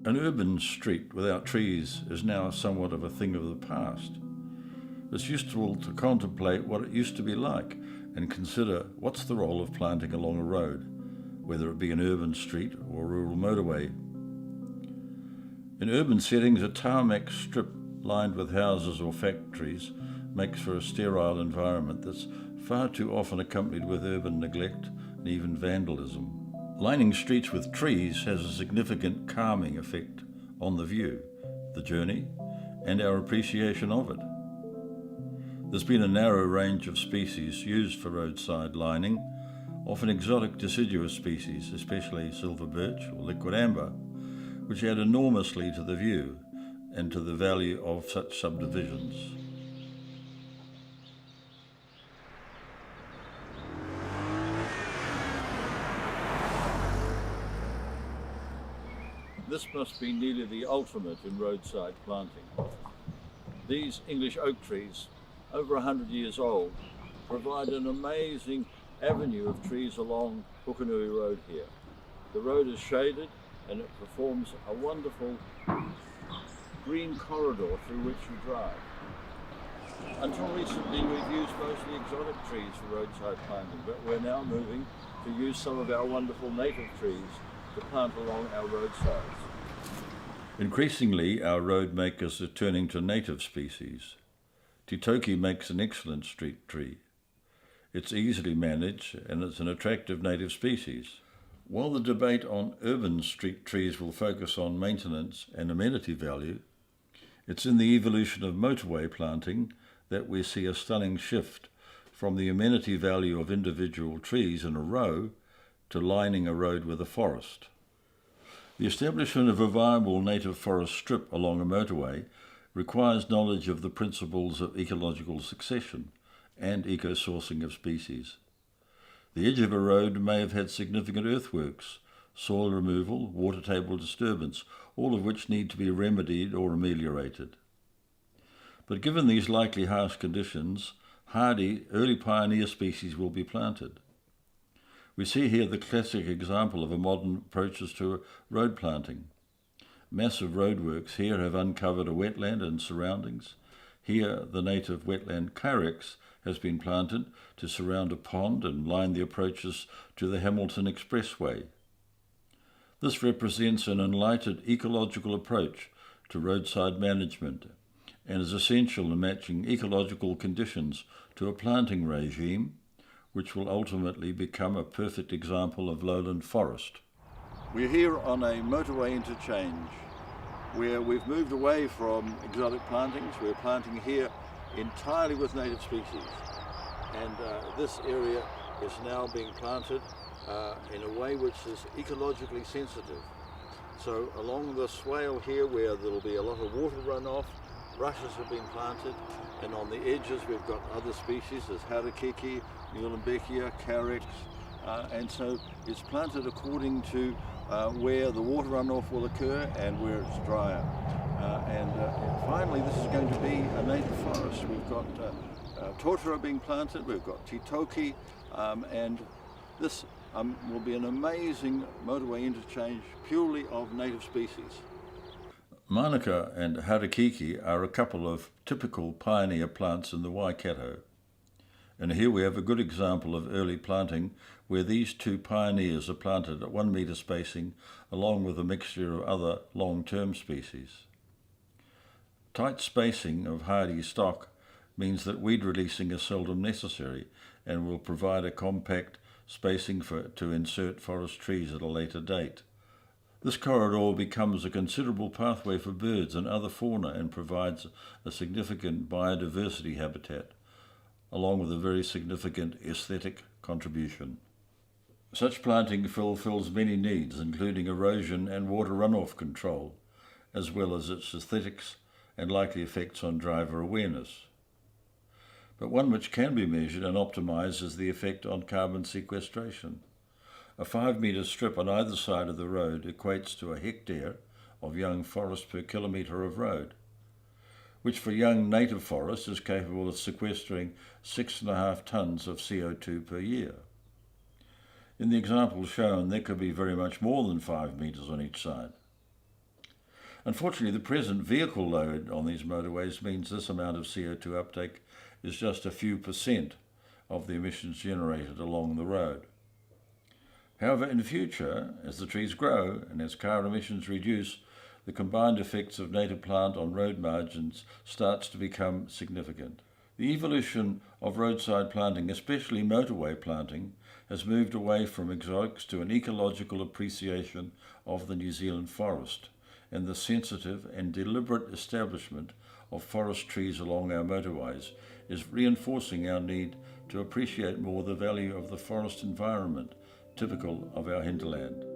An urban street without trees is now somewhat of a thing of the past. It's useful to contemplate what it used to be like and consider what's the role of planting along a road, whether it be an urban street or a rural motorway. In urban settings, a tarmac strip lined with houses or factories makes for a sterile environment that's far too often accompanied with urban neglect and even vandalism. Lining streets with trees has a significant calming effect on the view, the journey, and our appreciation of it. There's been a narrow range of species used for roadside lining, often exotic deciduous species, especially silver birch or liquid amber, which add enormously to the view and to the value of such subdivisions. This must be nearly the ultimate in roadside planting. These English oak trees, over 100 years old, provide an amazing avenue of trees along Pukenui Road here. The road is shaded and it performs a wonderful green corridor through which you drive. Until recently we've used mostly exotic trees for roadside planting, but we're now moving to use some of our wonderful native trees to plant along our roadsides. Increasingly, our road makers are turning to native species. Titoki makes an excellent street tree. It's easily managed and it's an attractive native species. While the debate on urban street trees will focus on maintenance and amenity value, it's in the evolution of motorway planting that we see a stunning shift from the amenity value of individual trees in a row to lining a road with a forest. The establishment of a viable native forest strip along a motorway requires knowledge of the principles of ecological succession and eco-sourcing of species. The edge of a road may have had significant earthworks, soil removal, water table disturbance, all of which need to be remedied or ameliorated. But given these likely harsh conditions, hardy early pioneer species will be planted. We see here the classic example of a modern approach to road planting. Massive roadworks here have uncovered a wetland and surroundings. Here the native wetland carex has been planted to surround a pond and line the approaches to the Hamilton Expressway. This represents an enlightened ecological approach to roadside management and is essential in matching ecological conditions to a planting regime which will ultimately become a perfect example of lowland forest. We're here on a motorway interchange where we've moved away from exotic plantings. We're planting here entirely with native species, and this area is now being planted in a way which is ecologically sensitive. So along the swale here where there'll be a lot of water runoff, rushes have been planted, and on the edges we've got other species. There's harakeke, Muehlenbeckia, carex, and so it's planted according to where the water runoff will occur and where it's drier. And finally this is going to be a native forest. We've got totara being planted, we've got titoki, and this will be an amazing motorway interchange purely of native species. Manuka and harakeke are a couple of typical pioneer plants in the Waikato. And here we have a good example of early planting where these two pioneers are planted at 1 metre spacing along with a mixture of other long-term species. Tight spacing of hardy stock means that weed releasing is seldom necessary and will provide a compact spacing to insert forest trees at a later date. This corridor becomes a considerable pathway for birds and other fauna and provides a significant biodiversity habitat, along with a very significant aesthetic contribution. Such planting fulfills many needs, including erosion and water runoff control, as well as its aesthetics and likely effects on driver awareness. But one which can be measured and optimised is the effect on carbon sequestration. A 5 metre strip on either side of the road equates to a hectare of young forest per kilometre of road, which for young native forests is capable of sequestering 6.5 tonnes of CO2 per year. In the example shown, there could be very much more than 5 metres on each side. Unfortunately, the present vehicle load on these motorways means this amount of CO2 uptake is just a few % of the emissions generated along the road. However, in the future, as the trees grow and as car emissions reduce, the combined effects of native plant on road margins starts to become significant. The evolution of roadside planting, especially motorway planting, has moved away from exotics to an ecological appreciation of the New Zealand forest and the sensitive and deliberate establishment of forest trees along our motorways is reinforcing our need to appreciate more the value of the forest environment typical of our hinterland.